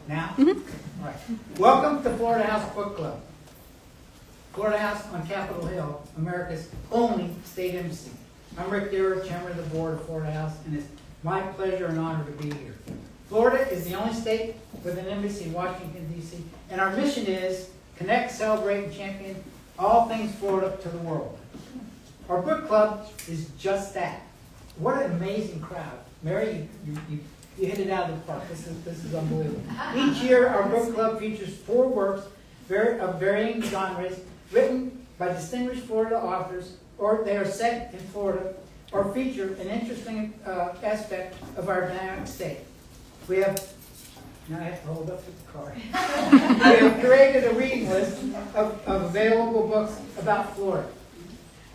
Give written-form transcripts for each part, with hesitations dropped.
Now? All right. Welcome to Florida House Book Club. Florida House on Capitol Hill, America's only state embassy. I'm Rick Deer, Chairman of the Board of Florida House, and it's my pleasure and honor to be here. Florida is the only state with an embassy in Washington, D.C., and our mission is connect, celebrate, and champion all things Florida to the world. Our book club is just that. What an amazing crowd. Mary, you hit it out of the park. This is unbelievable. Each year, our book club features 4 works of varying genres written by distinguished Florida authors, or they are set in Florida, or feature an interesting aspect of our dynamic state. We have, now I have to hold up with the card. We have created a reading list of available books about Florida.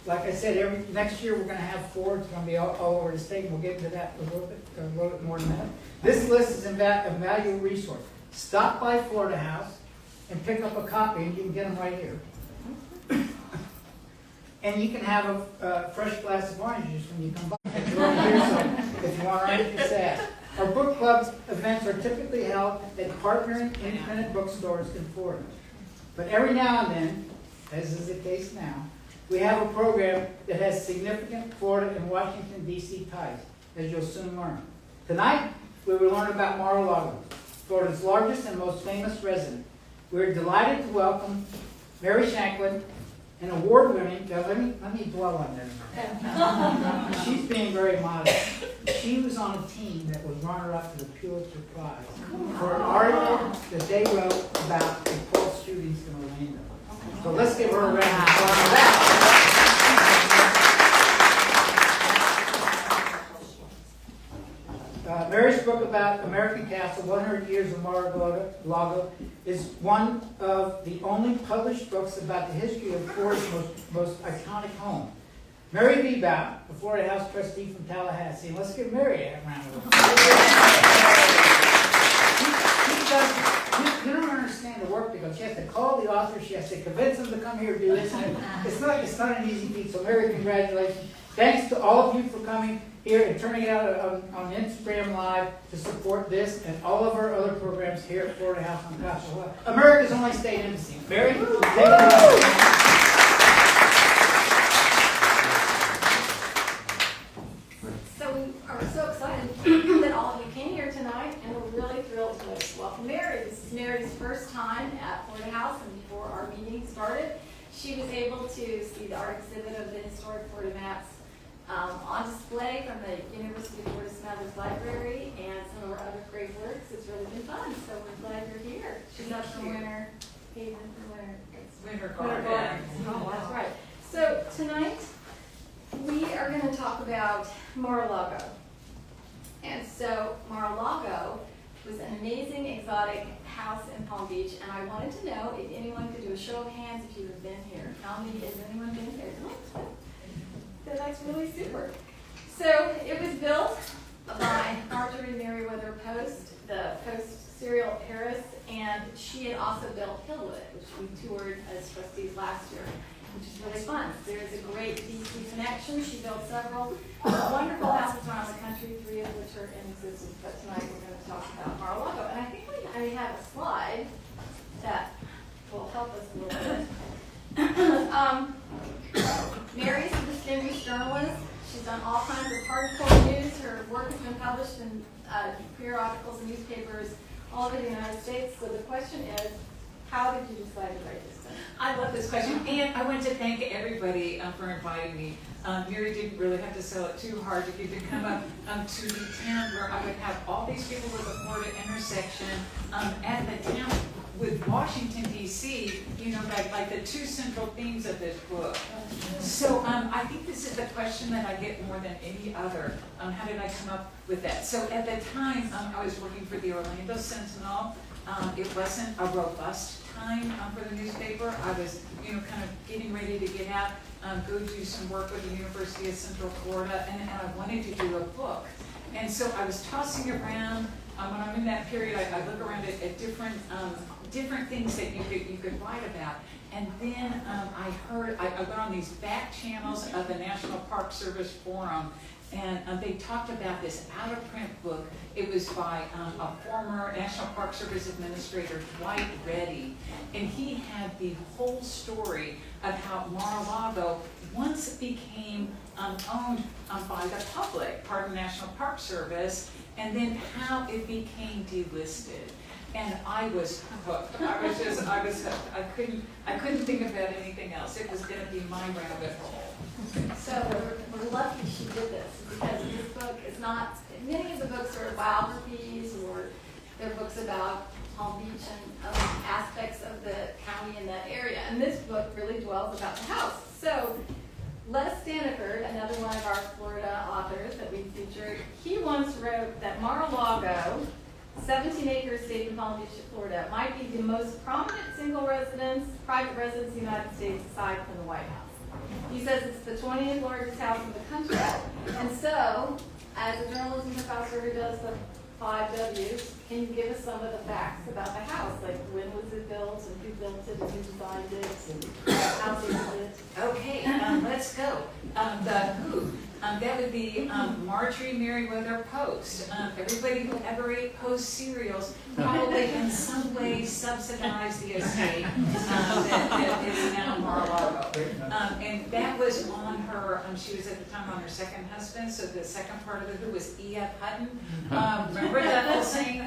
Like I said, next year we're going to have 4. It's going to be all over the state. We'll get into that a little bit more than that. This list is a valuable resource. Stop by Florida House and pick up a copy, and you can get them right here. And you can have a fresh glass of orange juice when you come by. If you want to write your sad. Our book club's events are typically held at partnering independent bookstores in Florida. But every now and then, as is the case now, we have a program that has significant Florida and Washington, D.C. ties, as you'll soon learn. Tonight, we will learn about Mar-a-Lago, Florida's largest and most famous resident. We're delighted to welcome Mary Shanklin, an award-winning, let me dwell on that. She's being very modest. She was on a team that was runner-up to the Pulitzer Prize for an article that they wrote about the false shootings in Orlando. So let's give her a round of applause for that. Mary's book about American Castle, 100 Years of Mar-a-Lago, is one of the only published books about the history of Florida's most iconic home. Mary Bebout, the Florida House trustee from Tallahassee. And let's give Mary a round of applause. You don't understand the work because she has to call the author, she has to convince them to come here and do this. It's not an easy feat. So Mary, congratulations. Thanks to all of you for coming here and turning it out on Instagram Live to support this and all of our other programs here at Florida House on Capitol Hill. America's only state embassy. Mary, take it away. So we are so excited that all of you came here tonight, and we're really thrilled to welcome Mary. This is Mary's first time at Florida House, and before our meeting started, she was able to see the art exhibit of the historic Florida maps on display from the University of Florida Smathers Library and some of our other great works. It's really been fun, so we're glad you're here. She's up for winter, Haven for winter. Winter Garden. Oh, that's right. So tonight, we are going to talk about Mar-a-Lago. And so Mar-a-Lago was an amazing exotic house in Palm Beach, and I wanted to know if anyone could do a show of hands if you've been here. How many has anyone been here? That's really super. So it was built by Marjorie Merriweather Post, the Post serial heiress, and she had also built Hillwood, which we toured as trustees last year, which is really fun. There's a great DC connection. She built several wonderful houses around the country, 3 of which are in existence, but tonight we're going to talk about Mar-a-Lago. And I think we have a slide that will help us a little bit. Mary's a distinguished journalist. She's done all kinds of hardcore news. Her work has been published in periodicals and newspapers all over the United States. So the question is, how did you decide to write this book? I love this question, and I want to thank everybody for inviting me. Mary didn't really have to sell it too hard to get to come up to the town where I would have all these people with the Florida intersection at the town with Washington, D.C., you know, like the 2 central themes of this book. So I think this is the question that I get more than any other. How did I come up with that? So at the time, I was working for the Orlando Sentinel. It wasn't a robust time for the newspaper. I was, you know, kind of getting ready to get out, go do some work with the University of Central Florida, and I wanted to do a book. And so I was tossing around. When I'm in that period, I look around at different things that you could write about. And then I went on these back channels of the National Park Service Forum, and they talked about this out-of-print book. It was by a former National Park Service Administrator, Dwight Reddy, and he had the whole story of how Mar-a-Lago once became owned by the public, part of the National Park Service, and then how it became delisted. And I was hooked. I was hooked. I couldn't think about anything else. It was going to be my rabbit hole. So we're lucky she did this, because this book is not, many of the books are biographies, or they're books about Palm Beach and other aspects of the county in that area. And this book really dwells about the house. So Les Staniford, another one of our Florida authors that we featured, he once wrote that Mar-a-Lago, 17 acres state in Palm Beach, Florida, might be the most prominent single residence, private residence in the United States aside from the White House. He says it's the 20th largest house in the country. And so, as a journalism professor who does the 5 W's, can you give us some of the facts about the house? Like, when was it built, and who built it, and who designed it, and how big is it? Okay, let's go. The who. That would be Marjorie Merriweather Post. Everybody who ever ate Post cereals probably in some way subsidized the estate that is now Mar-a-Lago. And that was on her, she was at the time on her second husband, so the second part of the who was E.F. Hutton. Remember that whole saying,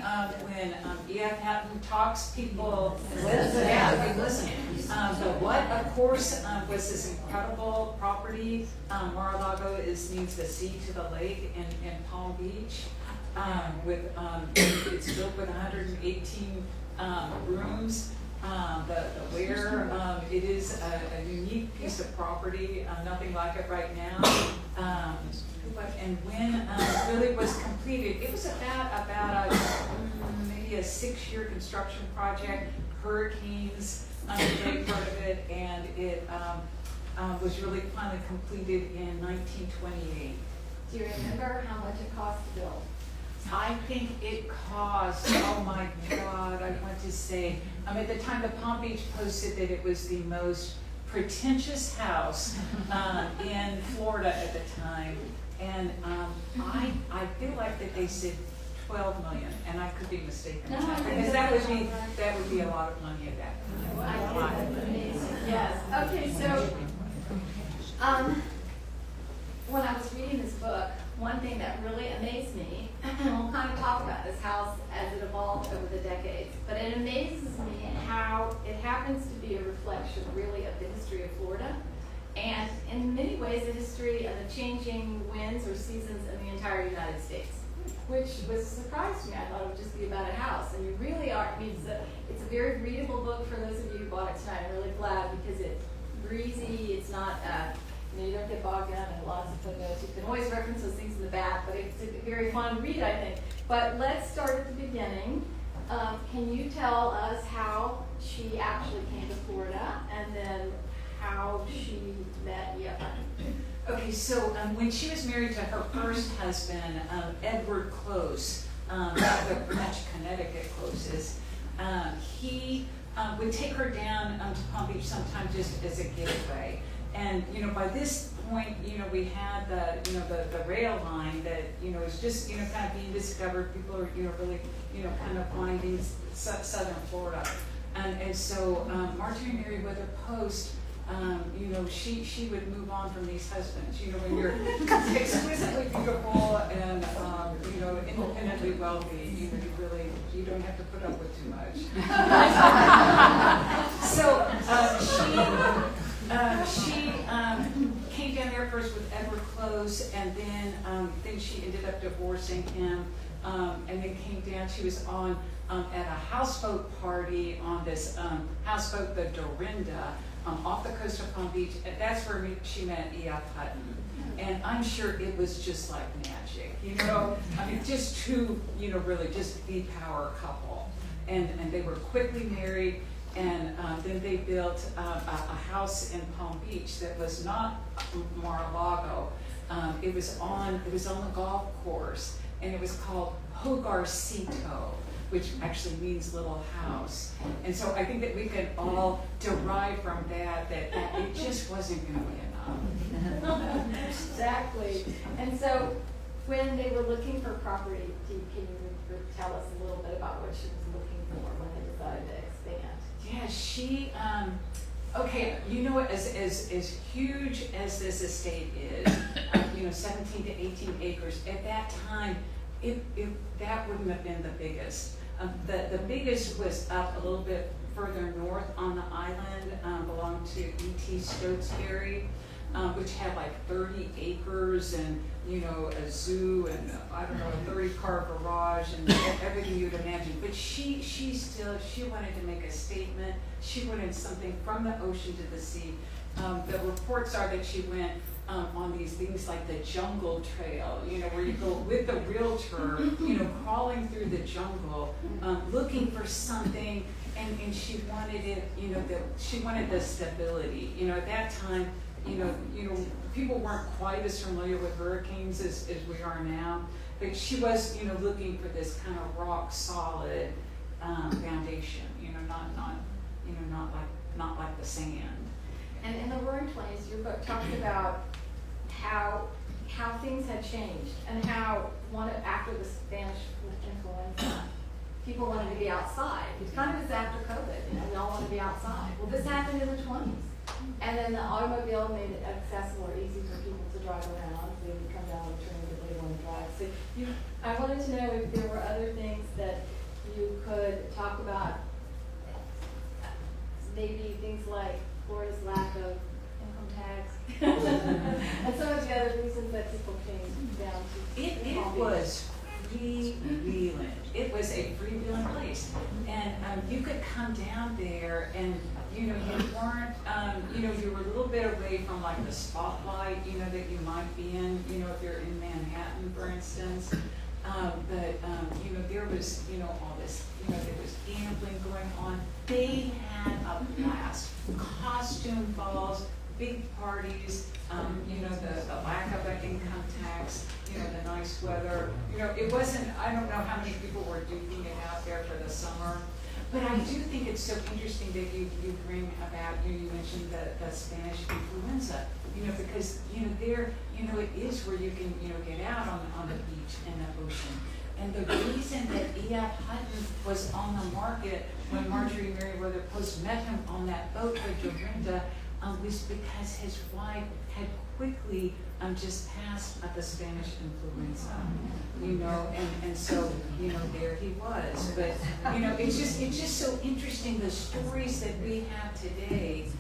when E.F. Hutton talks, people listen. Yeah, they listen. The what, of course, was this incredible property. Mar-a-Lago means the sea to the lake in Palm Beach. It's built with 118 rooms. It is a unique piece of property, nothing like it right now. And when it really was completed, it was about maybe a 6-year construction project. Hurricanes, a great part of it, and it was really finally completed in 1928. Do you remember how much it cost to build? I think it cost, oh my God, I want to say, at the time the Palm Beach posted that it was the most pretentious house in Florida at the time. And I feel like that they said 12 million, and I could be mistaken. No, because that would be a lot of money at that time. I think that's amazing. Yes. Okay, so when I was reading this book, one thing that really amazed me, and we'll kind of talk about this house as it evolved over the decades, but it amazes me how it happens to be a reflection really of the history of Florida, and in many ways the history of the changing winds or seasons in the entire United States, which was a surprise to me. I thought it would just be about a house, and you really are. I mean, it's a very readable book for those of you who bought it tonight. I'm really glad, because it's breezy. It's not, you don't get bogged down in lots of footnotes. You can always reference those things in the back, but it's a very fun read, I think. But let's start at the beginning. Can you tell us how she actually came to Florida, and then how she met E.F. Hutton? Okay, so when she was married to her first husband, Edward Close, the French Connecticut Closes, he would take her down to Palm Beach sometime just as a getaway. And by this point, we had the rail line that is just kind of being discovered. People are really kind of finding southern Florida, and so Marjorie Merriweather Post. She would move on from these husbands. When you're exquisitely beautiful and independently wealthy, you don't have to put up with too much. So she came down there first with Edward Close, and then she ended up divorcing him, and then came down. She was on at a houseboat party on this houseboat, the Dorinda. Off the coast of Palm Beach, and that's where she met E.F. Hutton. And I'm sure it was just like magic, I mean, just two, really just the power couple. And they were quickly married, and then they built a house in Palm Beach that was not Mar-a-Lago. It was on the golf course, and it was called Hogarcito, which actually means little house. And so I think that we could all derive from that it just wasn't going to be enough. Exactly. And so when they were looking for property, can you tell us a little bit about what she was looking for when they decided to expand? Yeah, she, okay, you know what, as huge as this estate is, 17 to 18 acres, at that time, that wouldn't have been the biggest. The biggest was up a little bit further north on the island, belonged to E.T. Stotesbury, which had like 30 acres and, a zoo and, I don't know, a 30-car garage and everything you'd imagine. But she wanted to make a statement. She wanted something from the ocean to the sea. The reports are that she went on these things like the jungle trail, where you go with the realtor, crawling through the jungle, looking for something, and she wanted it, she wanted the stability. At that time, people weren't quite as familiar with hurricanes as we are now, but she was, looking for this kind of rock solid foundation, not like the sand. And in the Roaring Twenties, your book talks about how things had changed and how after the Spanish influenza, people wanted to be outside. It kind of is after COVID, we all want to be outside. Well, this happened in the 20s. And then the automobile made it accessible or easy for people to drive around. They would come down the train if they want to drive. So I wanted to know if there were other things that you could talk about, maybe things like Florida's lack of income tax, and some of the other reasons that people came down to. It was freewheeling. It was a freewheeling place, and you could come down there, and you weren't, you were a little bit away from like the spotlight, that you might be in, if you're in Manhattan, for instance. But there was, all this, there was gambling going on. They had a blast. Costume balls, big parties, the lack of an income tax, the nice weather. It wasn't, I don't know how many people were duking it out there for the summer. But I do think it's so interesting that you bring about, you mentioned the Spanish influenza, because, there, it is where you can, get out on the beach and the ocean. And the reason that E.F. Hutton was on the market when Marjorie Merriweather Post met him on that boat with Dorinda was because his wife had quickly just passed the Spanish influenza, and so, there he was. But, it's just so interesting, the stories that we have today,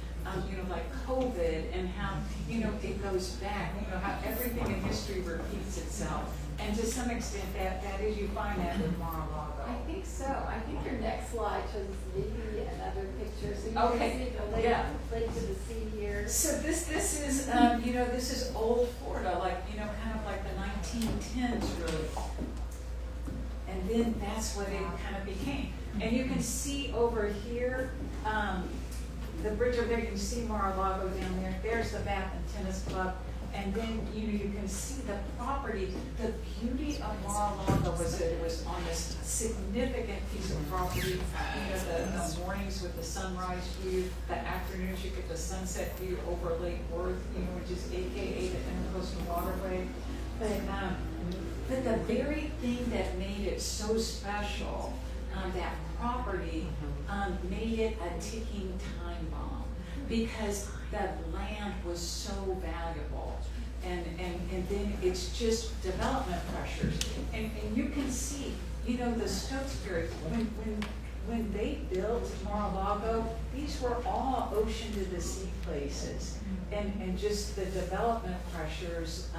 like COVID and how, it goes back, how everything in history repeats itself. And to some extent, that is, you find that with Mar-a-Lago. I think so. I think your next slide shows maybe another picture. So you Okay. can see the lake to the sea here. So this is, this is old Florida, like, kind of like the 1910s, really. And then that's what it kind of became. And you can see over here, the bridge over there, you can see Mar-a-Lago down there. There's the Bath and Tennis Club. And then, you can see the property. The beauty of Mar-a-Lago was that it was on this significant piece of property. The mornings with the sunrise view, the afternoons you get the sunset view over Lake Worth, which is AKA the Intercoastal Waterway. But the very thing that made it so special, that property, made it a ticking time bomb, because the land was so valuable. And then it's just development pressures. And you can see, the Stotesbury, when they built Mar-a-Lago, these were all ocean to the sea places. And just the development pressures,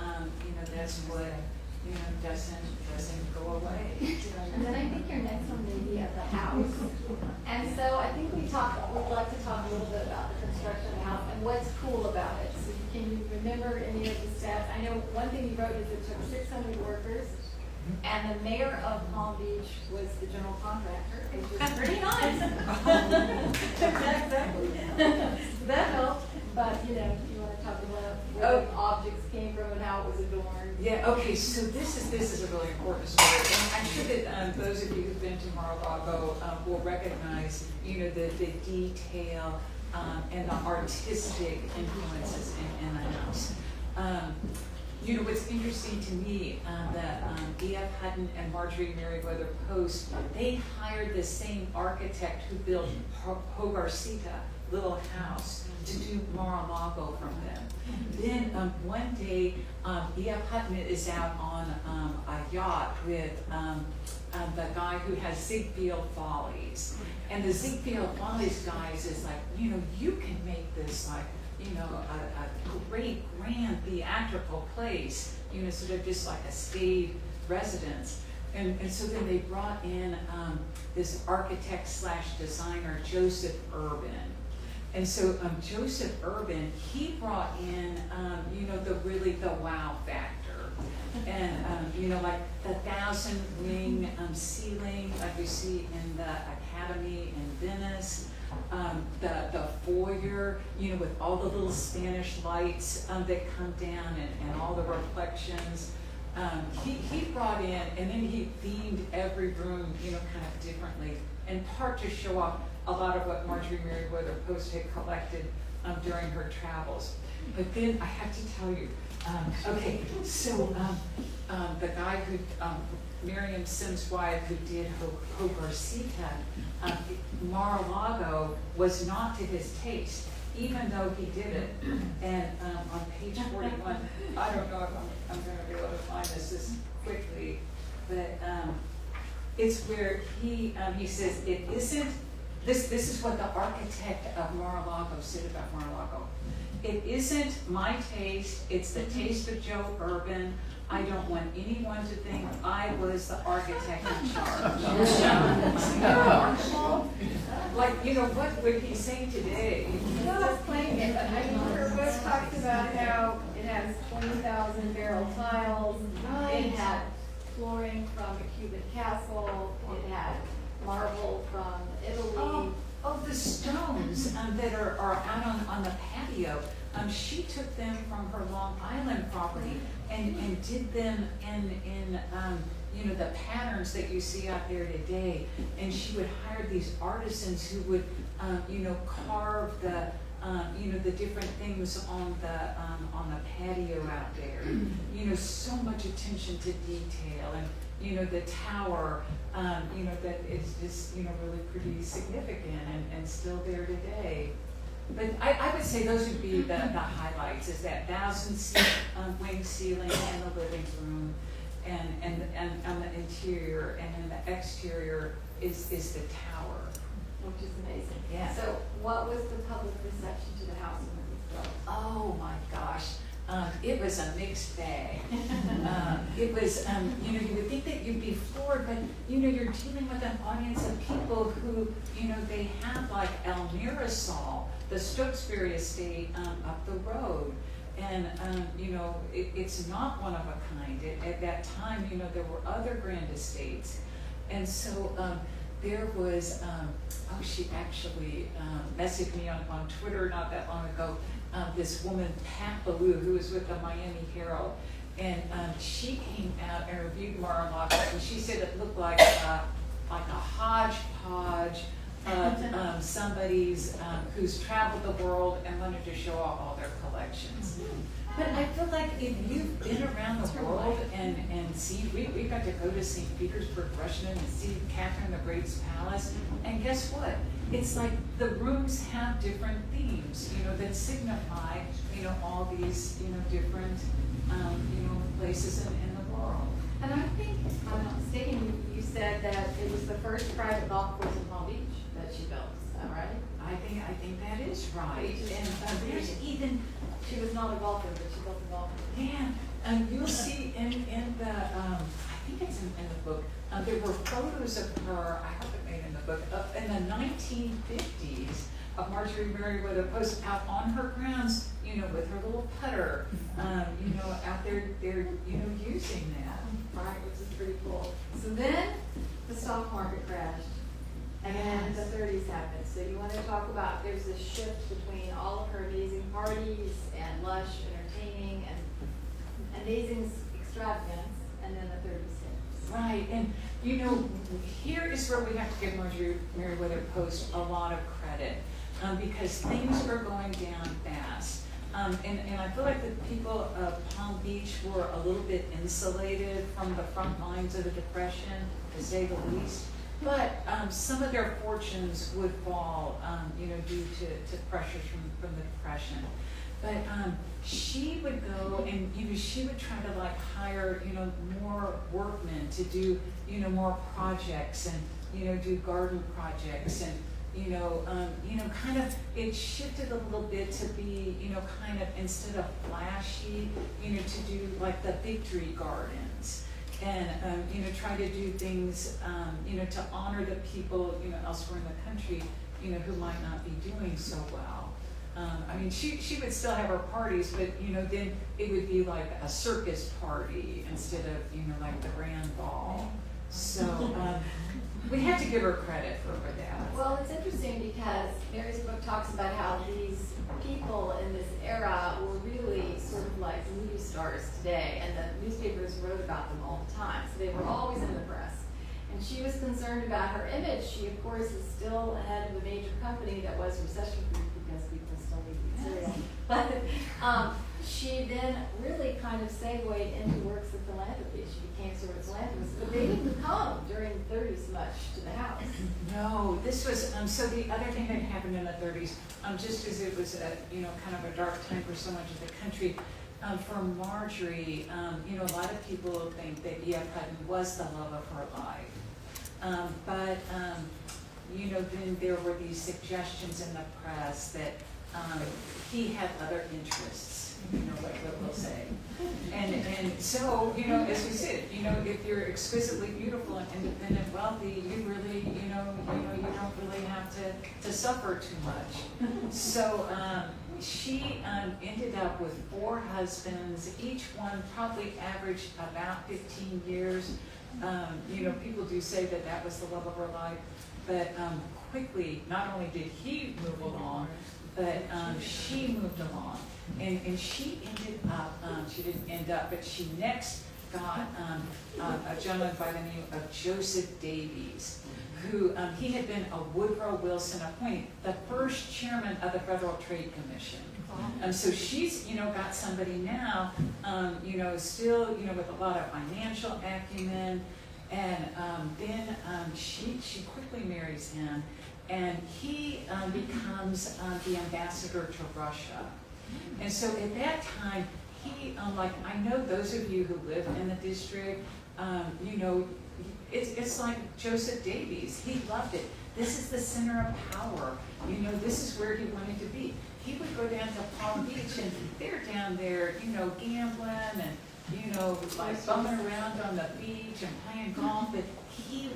that's what, doesn't go away. And then I think your next one may be of the house. And so I think we'd like to talk a little bit about the construction of the house and what's cool about it. So can you remember any of the steps? I know one thing you wrote is it took 600 workers, and the mayor of Palm Beach was the general contractor, which was pretty nice. Exactly. That helped. But, if you want to talk about where the objects came from and how it was adorned. Yeah, okay, so this is a really important story. And I'm sure that those of you who've been to Mar-a-Lago will recognize, the detail and the artistic influences in the house. You know, what's interesting to me, the E.F. Hutton and Marjorie Merriweather Post, they hired the same architect who built Hogarcita Little House to do Mar-a-Lago from them. Then one day, E.F. Hutton is out on a yacht with the guy who has Ziegfeld Follies. And the Ziegfeld Follies guys is like, you know, you can make this like, you know, a great, grand theatrical place, you know, sort of just like a staid residence. And so then they brought in this architect / designer, Joseph Urban. And so Joseph Urban, he brought in, you know, the wow factor. And, you know, like the 1,000-wing ceiling like we see in the Academy in Venice. The foyer, you know, with all the little Spanish lights that come down and all the reflections. He brought in, and then he themed every room, you know, kind of differently, in part to show off a lot of what Marjorie Merriweather Post had collected during her travels. But then I have to tell you, okay, so the guy who, Miriam Sims' wife, who did Hogarcita, Mar-a-Lago was not to his taste, even though he did it. And on page 41, I don't know if I'm going to be able to find this quickly, but it's where he says, it isn't, this is what the architect of Mar-a-Lago said about Mar-a-Lago. It isn't my taste, it's the taste of Joe Urban. I don't want anyone to think I was the architect in charge. Like, you know, what would he say today? No, that's playing it. I mean, her book talks about how it has 20,000 barrel tiles. It had flooring from a Cuban castle. It had marble from Italy. Oh, the stones that are out on the patio. She took them from her Long Island property and did them in you know, the patterns that you see out there today. And she would hire these artisans who would you know, carve the you know, the different things on the patio out there. You know, so much attention to detail, and you know, the tower, you know, that is just, you know, really pretty significant and still there today. But I would say those would be the highlights, is that 1,000-wing ceiling in the living room, and on the interior, and then the exterior is the tower. Which is amazing. Yeah. So what was the public reception to the house when it was built? Oh my gosh. It was a mixed bag. It was, you know, you would think that you'd be floored, but, you know, you're dealing with an audience of people who, you know, they have like El Mirasol, the Stokesbury estate up the road. And, you know, it's not one of a kind. At that time, you know, there were other grand estates. And so there was, oh, she actually messaged me on Twitter not that long ago, this woman, Pat Ballou, who was with the Miami Herald, and she came out and reviewed Mar-a-Lago, and she said it looked like a hodgepodge of somebody's who's traveled the world and wanted to show off all their collections. But I feel like if you've been around the world and seen, we got to go to St. Petersburg, Russia, and see Catherine the Great's palace, and guess what? It's like the rooms have different themes, you know, that signify, you know, all these, you know, different, you know, places in the world. And I think, if I'm not mistaken, you said that it was the first private golf course in Palm Beach that she built. Is that right? I think that is right. And there's even, She was not a golfer, but she built a golf course. yeah, you'll see in the, I think it's in the book, there were photos of her, I hope it made in the book, in the 1950s of Marjorie Merriweather Post out on her grounds, you know, with her little putter, you know, out there, they're, you know, using that. Right, which is pretty cool. So then the stock market crashed, and then the 30s happened. So you want to talk about, there's this shift between all of her amazing parties and lush entertaining and amazing extravagance, and then the 30s hit. Right, and you know, here is where we have to give Marjorie Merriweather Post a lot of credit. because things are going down fast. And I feel like the people of Palm Beach were a little bit insulated from the front lines of the Depression, to say the least. But some of their fortunes would fall, due to pressures from the Depression. But she would go and she would try to like hire more workmen to do more projects and do garden projects and kind of it shifted a little bit to be kind of instead of flashy to do like the victory gardens and try to do things to honor the people elsewhere in the country who might not be doing so well. I mean, she would still have her parties, but then it would be like a circus party instead of like the grand ball. So we have to give her credit for that. Well, it's interesting because Mary's book talks about how these people in this era were really sort of like movie stars today, and the newspapers wrote about them all the time. So they were always in the press. And she was concerned about her image. She, of course, is still head of a major company that was recession-proof because people still need to eat cereal. But she then really kind of segued into works of philanthropy. She became sort of a philanthropist. But they didn't come during the 30s much to the house. No, this was, so the other thing that happened in the 30s, just as it was a, kind of a dark time for so much of the country, for Marjorie, a lot of people think that E.F. Hutton was the love of her life. But then there were these suggestions in the press that he had other interests, like what we'll say. And so, as we said, if you're exquisitely beautiful and independent, wealthy, you really, you don't really have to suffer too much. So she ended up with 4 husbands, each one probably averaged about 15 years. People do say that was the love of her life, but quickly, not only did he move along, but she moved along. And she ended up, she didn't end up, but she next got a gentleman by the name of Joseph Davies, who he had been a Woodrow Wilson appointee, the first chairman of the Federal Trade Commission. So she's, got somebody now, still, with a lot of financial acumen, and then she quickly marries him, and he becomes the ambassador to Russia. And so at that time, he, I know those of you who live in the district, it's like Joseph Davies. He loved it. This is the center of power. This is where he wanted to be. He would go down to Palm Beach, and they're down there, gambling and, like bumming around on the beach and playing golf. But he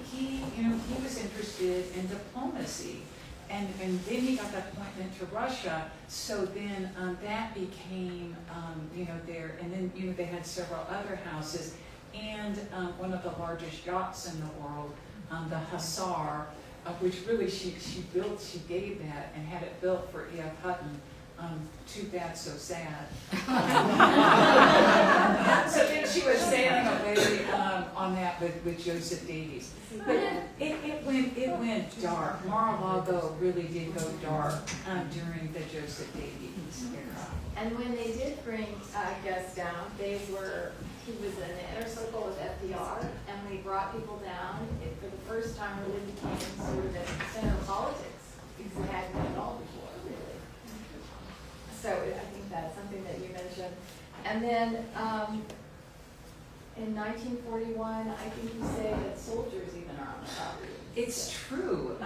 was interested in diplomacy. And then he got that appointment to Russia, so then that became, there, and then, they had several other houses, and one of the largest yachts in the world, the Hussar, which really she gave that and had it built for E.F. Hutton. Too bad, so sad. So then she was sailing away on that with Joseph Davies. But it went dark. Mar-a-Lago really did go dark during the Joseph Davies era. And when they did bring Gus down, he was in the inner circle of FDR, and when he brought people down, it for the first time really became sort of at the center of politics, because it hadn't been at all before, really. So I think that's something that you mentioned. And then in 1941, I think you say that soldiers even are on the property. It's true.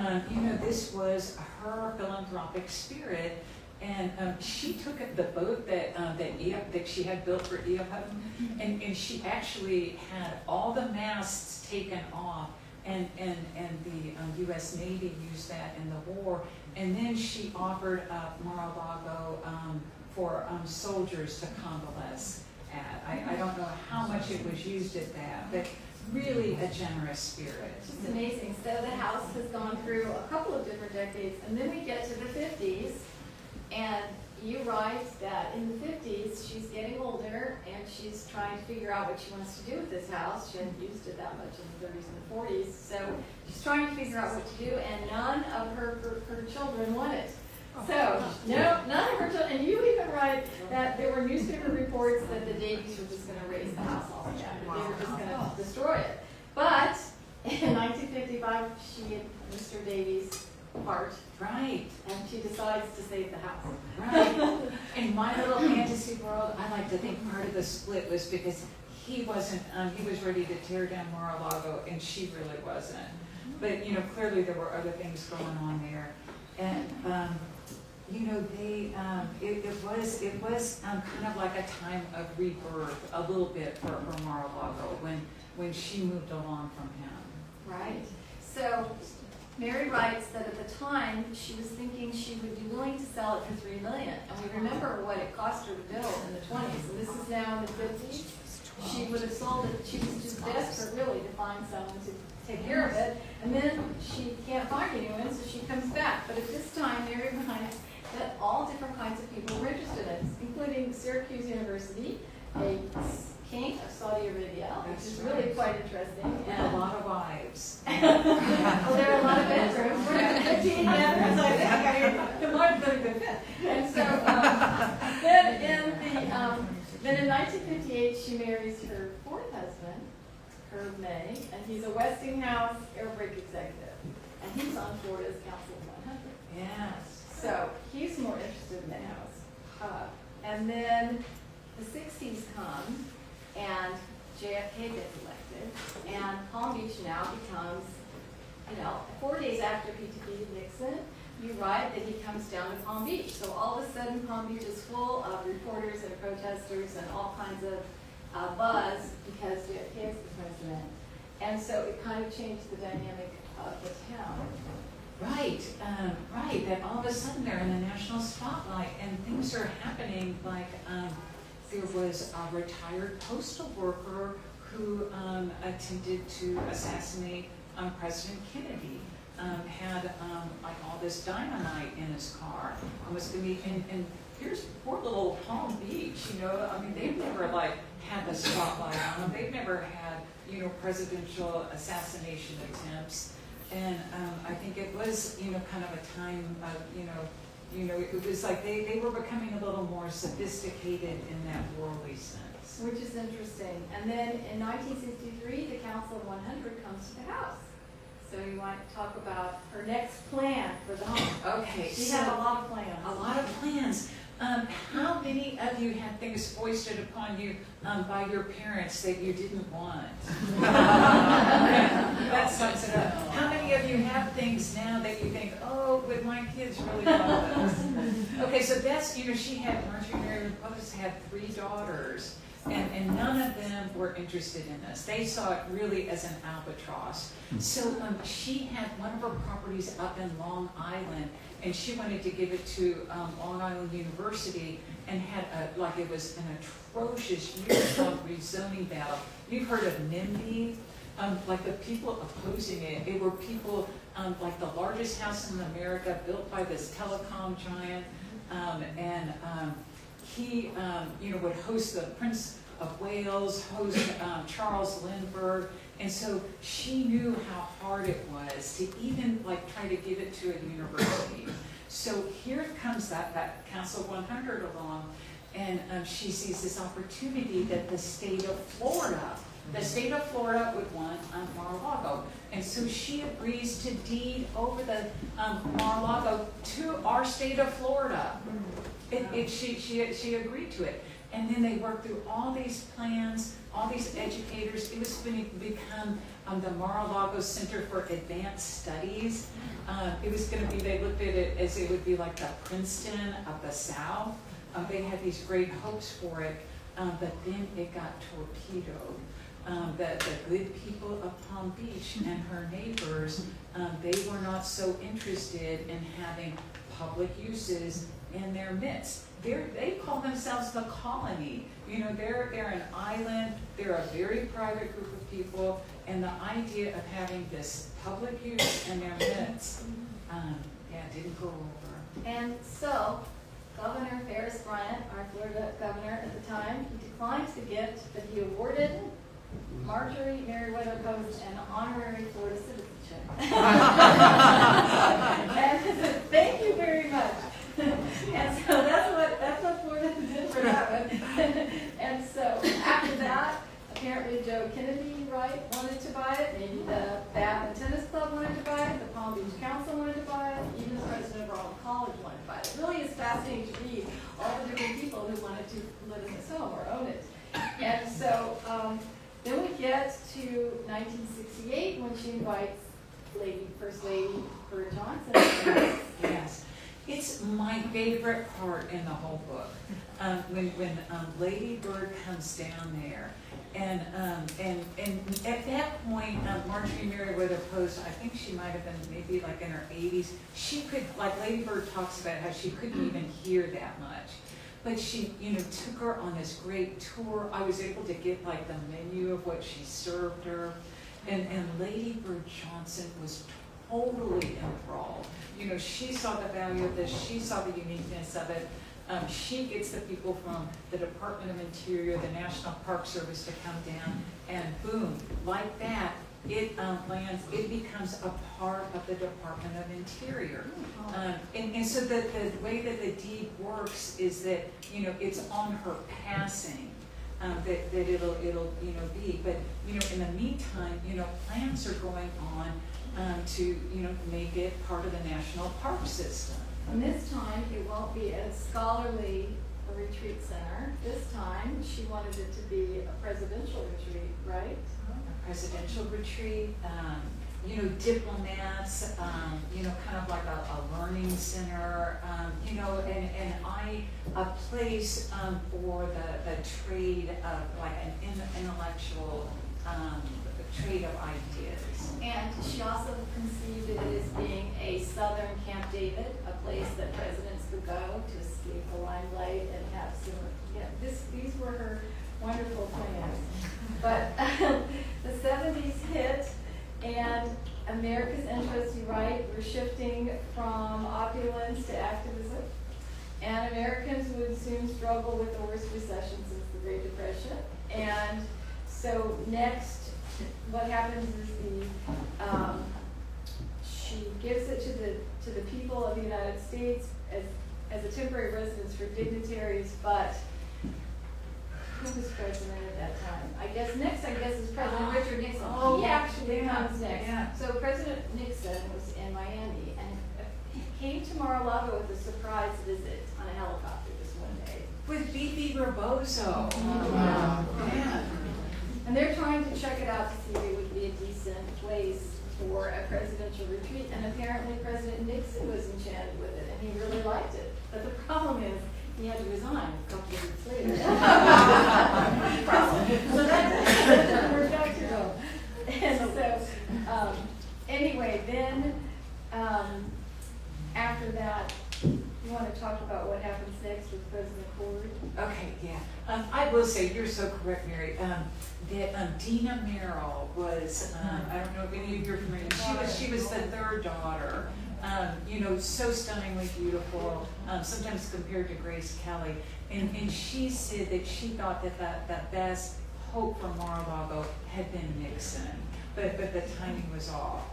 This was her philanthropic spirit. And she took the boat that she had built for E.F. Hutton, and she actually had all the masts taken off, and the U.S. Navy used that in the war. And then she offered up Mar-a-Lago for soldiers to convalesce at. I don't know how much it was used at that, but really a generous spirit. It's amazing. So the house has gone through a couple of different decades, and then we get to the 50s. And you write that in the 50s, she's getting older, and she's trying to figure out what she wants to do with this house. She hadn't used it that much in the 30s and the 40s. So she's trying to figure out what to do, and none of her children want it. So, no, none of her children, and you even write that there were newspaper reports that the Davies were just gonna raise the house altogether. They were just gonna destroy it. But in 1955, she had Mr. Davies' heart, Right, and she decides to save the house. right. In my little fantasy world, I like to think part of the split was because he wasn't, he was ready to tear down Mar-a-Lago, and she really wasn't. But, you know, clearly there were other things going on there. And, you know, they, it was kind of like a time of rebirth, a little bit for Mar-a-Lago when she moved along from him. Right. So Mary writes that at the time she was thinking she would be willing to sell it for $3 million, and we remember what it cost her to build in the 20s, and this is now in the 50s. She would have sold it. She was just desperate, really, to find someone to take care of it, and then she can't find anyone, so she comes back. But at this time, Mary writes that all different kinds of people were interested in it, including Syracuse University, a king of Saudi Arabia, which is really quite interesting. With a lot of wives. Well, there are a lot of bedrooms. We're at 15 bedrooms, I think. I mean, the Lord's been a good fit. And so then in 1958, she marries her fourth husband, Herb May, and he's a Westinghouse air brake executive. And he's on Florida's Council of 100. Yes. So he's more interested in the house. And then the 60s come, and JFK gets elected, and Palm Beach now becomes, 4 days after he defeated Nixon, you write that he comes down to Palm Beach. So all of a sudden, Palm Beach is full of reporters and protesters and all kinds of buzz because JFK is the president. And so it kind of changed the dynamic of the town. Right, right, that all of a sudden they're in the national spotlight and things are happening like there was a retired postal worker who attempted to assassinate President Kennedy, had like all this dynamite in his car, was going to be, and here's poor little Palm Beach, I mean, they've never like had the spotlight on them, they've never had, presidential assassination attempts. And I think it was, kind of a time of, it was like they were becoming a little more sophisticated in that worldly sense. Which is interesting. And then in 1963, the Council of 100 comes to the House. So you want to talk about her next plan for the home. Okay, She so had a lot of plans. a lot of plans. How many of you had things foisted upon you by your parents that you didn't want? That sums it up. How many of you have things now that you think, oh, would my kids really love this? Okay, so that's, she had, Marjorie Mary Post had 3 daughters, and none of them were interested in this. They saw it really as an albatross. So she had one of her properties up in Long Island, and she wanted to give it to Long Island University, and had it was an atrocious year-long rezoning battle. You've heard of NIMBY? Like the people opposing it, it were people like the largest house in America built by this telecom giant, and he would host the Prince of Wales, host Charles Lindbergh, and so she knew how hard it was to even try to give it to a university. So here comes that Council 100 along, and she sees this opportunity that the state of Florida would want Mar-a-Lago. And so she agrees to deed over the Mar-a-Lago to our state of Florida. She agreed to it. And then they worked through all these plans, all these educators. It was going to become the Mar-a-Lago Center for Advanced Studies. It was going to be, they looked at it as it would be like the Princeton of the South. They had these great hopes for it, but then it got torpedoed. The good people of Palm Beach and her neighbors, they were not so interested in having public uses in their midst. They call themselves the colony. They're an island, they're a very private group of people, and the idea of having this public use in their midst, didn't go over. And so, Governor Ferris Bryant, our Florida governor at the time, he declined the gift, but he awarded Marjorie Meriwether Post an honorary Florida citizenship. And thank you very much. when she invites First Lady Bird Johnson. Yes, it's my favorite part in the whole book. When Lady Bird comes down there, and at that point, Marjorie Merriweather Post, I think she might have been maybe like in her 80s. She could, like Lady Bird talks about how she couldn't even hear that much. But she, took her on this great tour. I was able to get like the menu of what she served her. And Lady Bird Johnson was totally enthralled. She saw the value of this. She saw the uniqueness of it. She gets the people from the Department of Interior, the National Park Service to come down, and boom, like that, it lands, it becomes a part of the Department of Interior. And so the way that the deed works is that, it's on her passing that it'll be. But, in the meantime, plans are going on to, make it part of the National Park System. And this time, it won't be as scholarly a retreat center. This time, she wanted it to be a presidential retreat, right? A presidential retreat, diplomats, kind of like a learning center, and a place for the trade of like an intellectual trade of ideas. And she also conceived it as being a southern Camp David, a place that presidents could go to escape the limelight and have some, these were her wonderful plans. But the 70s hit, and America's interests, you write, were shifting from opulence to activism. And Americans would soon struggle with the worst recession since the Great Depression. And so next, what happens is she gives it to the people of the United States as a temporary residence for dignitaries, but who was president at that time? I guess is President Richard Nixon. Oh, he actually yeah, comes next. yeah. So President Nixon was in Miami, and he came to Mar-a-Lago with a surprise visit on a helicopter just one day. With B.B. Rebozo. Yeah. And they're trying to check it out to see if it would be a decent place for a presidential retreat. And apparently President Nixon was enchanted with it, and he really liked it. But the problem is, he had to resign a couple of weeks later. So that worked out too well. And so, anyway, then after that, you want to talk about what happens next with President Ford? Okay, yeah. I will say, you're so correct, Mary, that Dina Merrill was, I don't know if any of you are familiar, she was the third daughter. So stunningly beautiful, sometimes compared to Grace Kelly. And she said that she thought that the best hope for Mar-a-Lago had been Nixon, but the timing was off.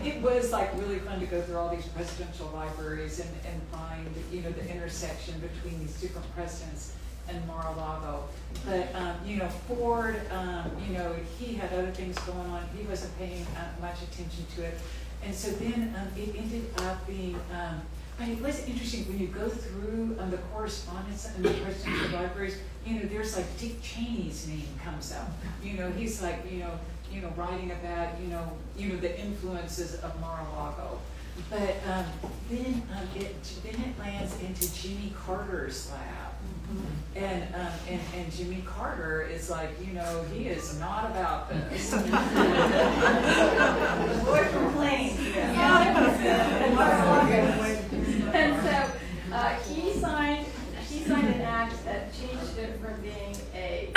It was like really fun to go through all these presidential libraries and find, the intersection between these different presidents and Mar-a-Lago. But, Ford, he had other things going on. He wasn't paying much attention to it. And so then it ended up being, but it was interesting when you go through the correspondence in the presidential libraries, there's like Dick Cheney's name comes up. He's like, writing about, the influences of Mar-a-Lago. But then it lands into Jimmy Carter's lap. And Jimmy Carter is like, he is not about this. The boy from Plains. And so he signed an act that changed it from being a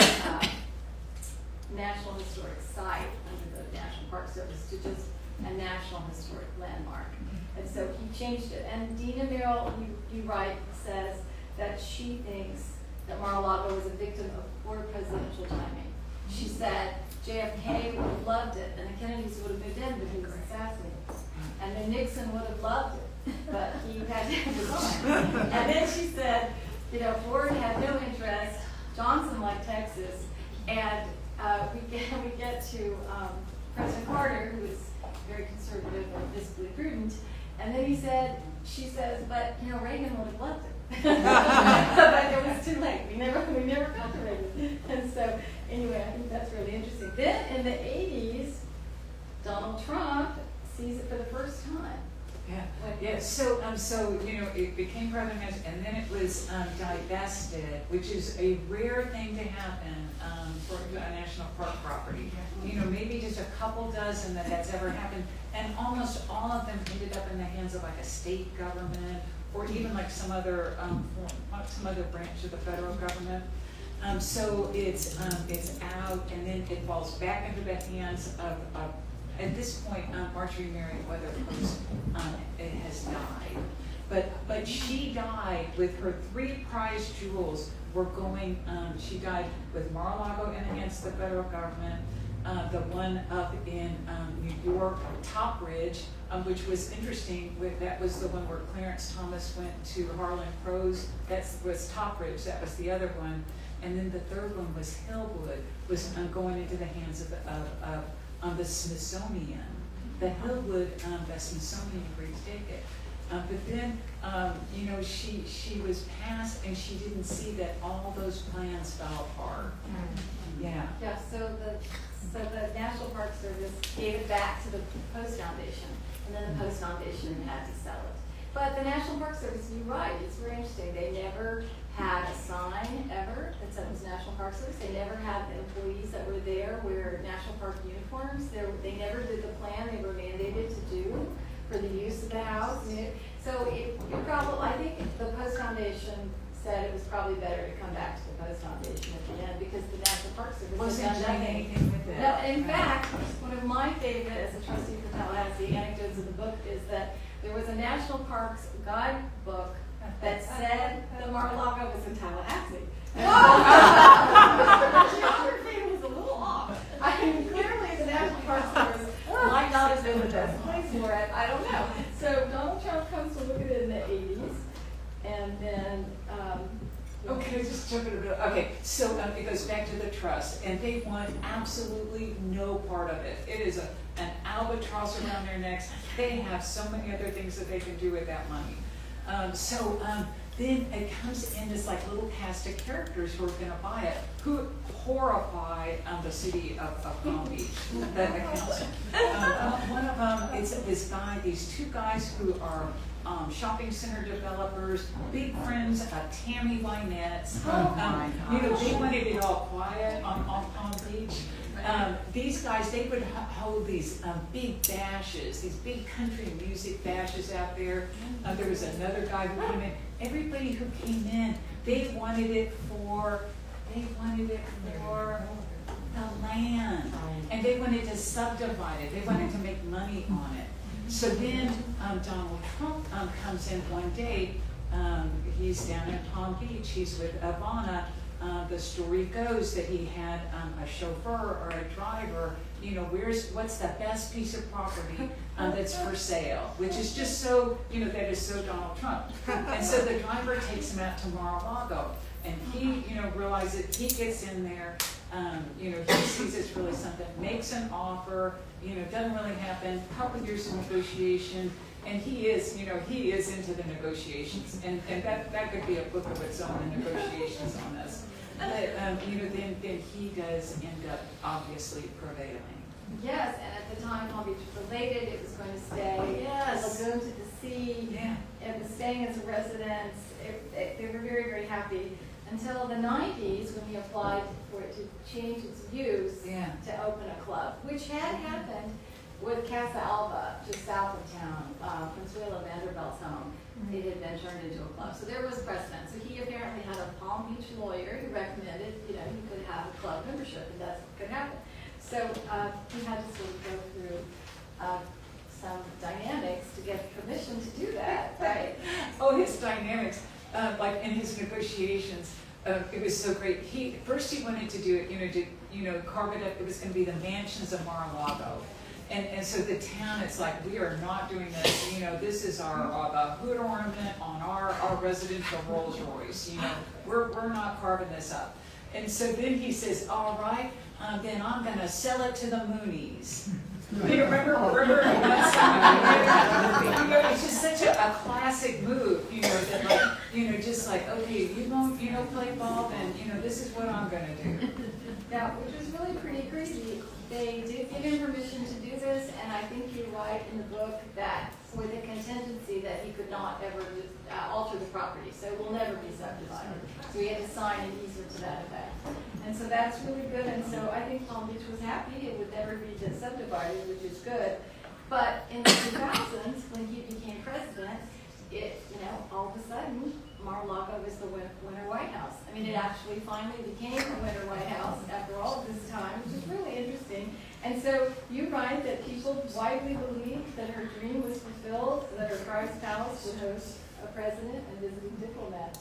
National Historic Site under the National Park Service to just a National Historic Landmark. And so he changed it. And Dina Merrill, you write, says that she thinks that Mar-a-Lago was a victim of poor presidential timing. She said JFK would have loved it, and the Kennedys would have been dead, but he was assassinated. And then Nixon would have loved it, but he had to resign. And then she said, Ford had no interest, Johnson liked Texas, and we get to President Carter, who was very conservative and fiscally prudent, and then she says, but Reagan would have loved it. But it was too late. We never got to Reagan. And so anyway, I think that's really interesting. Then in the 80s, sees it for the first time. Yeah. So it became rather nice, and then it was divested, which is a rare thing to happen for a national park property. Maybe just a couple dozen that's ever happened, and almost all of them ended up in the hands of like a state government or even like some other branch of the federal government. So it's out, and then it falls back into the hands of at this point, Marjorie Merriweather Post has died, but she died with her 3 prized jewels. She died with Mar-a-Lago in the hands of the federal government, the one up in New York, Top Ridge, which was interesting. That was the one where Clarence Thomas went to Harlan Crowe's. That was Top Ridge. That was the other one, and then the third one was Hillwood, was going into the hands of the Smithsonian. The Hillwood, the Smithsonian agreed to take it. But then, she was passed, and she didn't see that all those plans fell apart. Yeah. Yeah, so the National Park Service gave it back to the Post Foundation, and then the Post Foundation had to sell it. But the National Park Service, you're right, it's very interesting. They never had a sign ever that said it was National Park Service. They never had the employees that were there wear National Park uniforms. They never did the plan they were mandated to do for the use of the house. So I think the Post Foundation said it was probably better to come back to the Post Foundation at the end because the National Park Service Wasn't had done doing nothing. anything with it. No, in fact, one of my favorite as a trustee for Tallahassee anecdotes of the book is that there was a National Parks guidebook that said the Mar-a-Lago was in Tallahassee. The geography was a little off. I mean, clearly the National Park Service might not have been the best place for it. I don't know. So Donald Trump comes to look at it in the 80s, and then. Okay, just jump in a bit. Okay, so it goes back to the trust, and they want absolutely no part of it. It is an albatross around their necks. They have so many other things that they can do with that money. Then it comes in this like little cast of characters who are going to buy it, who horrify the city of Palm Beach, the council. One of them is these 2 guys who are shopping center developers, big friends of Tammy Wynette's. They wanted it all quiet on Palm Beach. These guys, they would hold these big bashes, these big country music bashes out there. There was another guy who came in. Everybody who came in, they wanted it for the land, and they wanted to subdivide it. They wanted to make money on it. So then Donald Trump comes in one day. He's down in Palm Beach. He's with Ivana. The story goes that he had a chauffeur or a driver. What's the best piece of property that's for sale? Which is just so, that is so Donald Trump. And so the driver takes him out to Mar-a-Lago, and he, realizes he gets in there. He sees it's really something, makes an offer. Doesn't really happen. A couple years of negotiation. And he is into the negotiations, and that could be a book of its own, the negotiations on this. But then he does end up obviously prevailing. Yes, and at the time Palm Beach was related, it was going to stay as a lagoon to the sea. Yeah. It was staying as a residence. They were very, very happy until the 90s when he applied for it to change its use to open a club, which had happened with Casa Alba, just south of town, Consuelo Vanderbilt's home. It had been turned into a club. So there was precedent. So he apparently had a Palm Beach lawyer who recommended, he could have a club membership, and that's what could happen. So he had to sort of go through some dynamics to get permission to do that, right? Oh, his dynamics, like in his negotiations, it was so great. First he wanted to do it, carve it up. It was going to be the mansions of Mar-a-Lago. And so the town, it's like, we are not doing this. This is our the hood ornament on our residential Rolls Royce. We're not carving this up. And so then he says, all right, then I'm going to sell it to the Moonies. Remember it's just such a classic move, that just like, okay, you won't play ball, then, this is what I'm going to do. Now, which was really pretty crazy. They did give him permission to do this, and I think you're right, in the book that with a contingency that he could not ever alter the property, so it will never be subdivided. So he had to sign an easement to that effect. And so that's really good, and so I think Palm Beach was happy it would never be subdivided, which is good. But in the 2000s, when he became president, all of a sudden, Mar-a-Lago was the winter White House. I mean, it actually finally became a winter White House after all of this time, which is really interesting. And so you write that people widely believe that her dream was fulfilled, that her prized palace would host a president and visiting diplomats.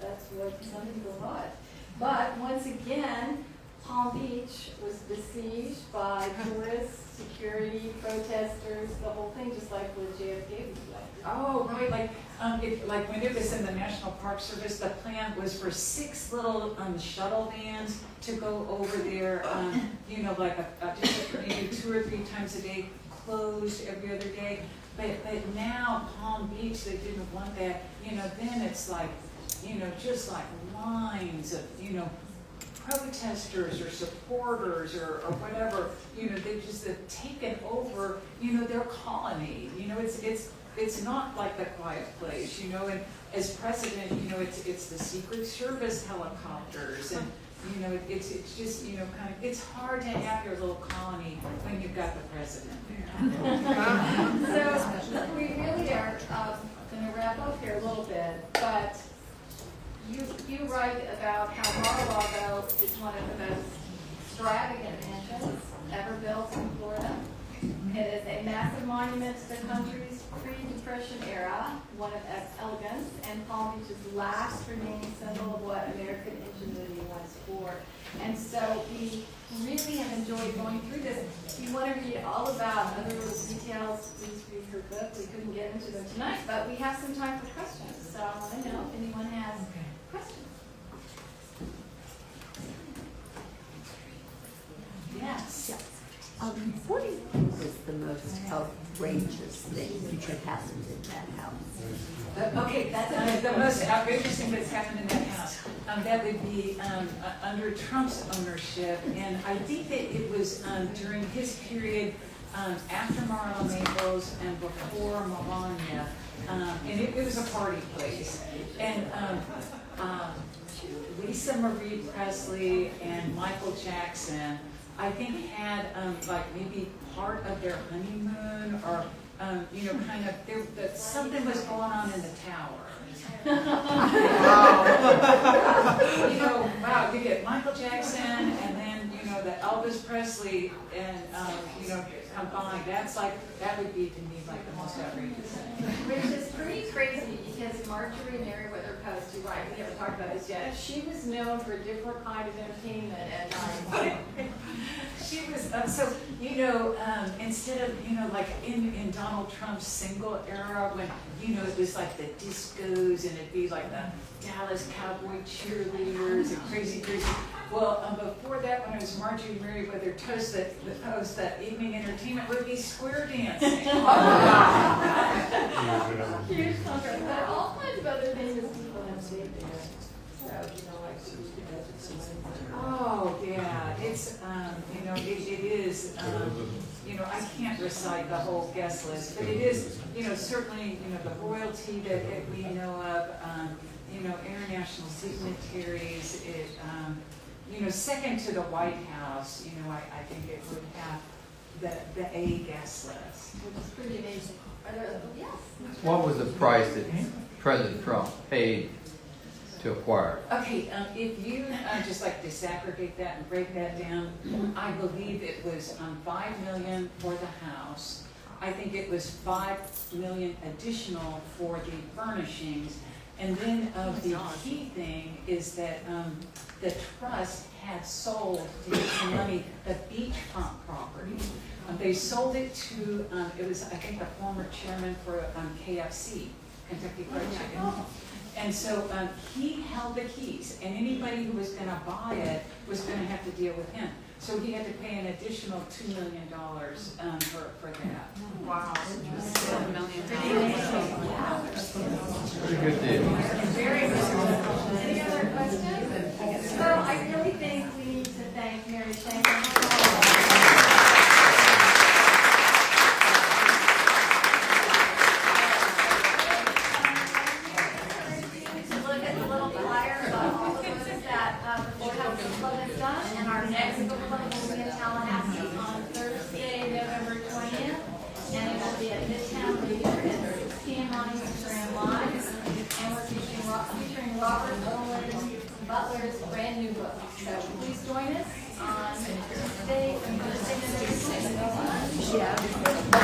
That's what some people thought. But once again, Palm Beach was besieged by tourists, security, protesters, the whole thing, just like what JFK was like. Oh, right, like when it was in the National Park Service, the plan was for 6 little shuttle vans to go over there, just maybe 2 or 3 times a day, closed every other day. But now Palm Beach, they didn't want that, then it's like, just like lines of, protesters or supporters or whatever, they've taken over, their colony. It's not like the quiet place, and as president, it's the Secret Service helicopters, and it's just it's hard to have your little colony when you've got the president there. So we really are going to wrap up here a little bit, but you write about how Mar-a-Lago is one of the most extravagant mansions ever built in Florida. It is a massive monument to the country's pre-Depression era, one of elegance, and Palm Beach's last remaining symbol of what American ingenuity was for. And so we really have enjoyed going through this. If you want to read all about other little details, please read her book. We couldn't get into them tonight, but we have some time for questions. So I want to know if anyone has questions. Yes. What do you think was the most outrageous thing that happened in that house? Okay, that's the most outrageous thing that's happened in that house. That would be under Trump's ownership, and I think that it was during his period after Mar-a-Lago and before Melania, and it was a party place. And Lisa Marie Presley and Michael Jackson, I think, had maybe part of their honeymoon, or something was going on in the tower. Wow, you get Michael Jackson and then the Elvis Presley and combined. That would be to me like the most outrageous thing. Which is pretty crazy because Marjorie Merriweather Post, you're right, we haven't talked about this yet. She was known for a different kind of entertainment at night. She was instead of like in Donald Trump's single era when it was like the discos and it'd be like the Dallas Cowboy cheerleaders and crazy. Well, before that, when it was Marjorie Merriweather Post, that evening entertainment would be square dancing. Huge contrast, but all kinds of other famous people have stayed there. So Oh yeah, it's it is I can't recite the whole guest list, but it is certainly the royalty that we know of, international dignitaries. It second to the White House, I think it would have the A guest list, which is pretty amazing. Yes. What was the price that President Trump paid to acquire? Okay, if you just like disaggregate that and break that down, I believe it was $5 million for the house. I think it was $5 million additional for the furnishings. And then the key thing is that the trust had sold to get some money the beachfront property. They sold it to, it was I think the former chairman for KFC, Kentucky Fried Chicken. And so he held the keys, and anybody who was going to buy it was going to have to deal with him. So he had to pay an additional $2 million for that. Wow. $7 million. Pretty good deal. Very good. Any other questions? Well, I really think we need to thank Mary Shanklin. Our next book club will be in Tallahassee on Thursday, November 20th, and it will be at Midtown Theater at 6 p.m. on Instagram Live. And we're featuring Robert Owen Butler's brand new book. So please join us on Tuesday and Thursday, November 20th. Yeah.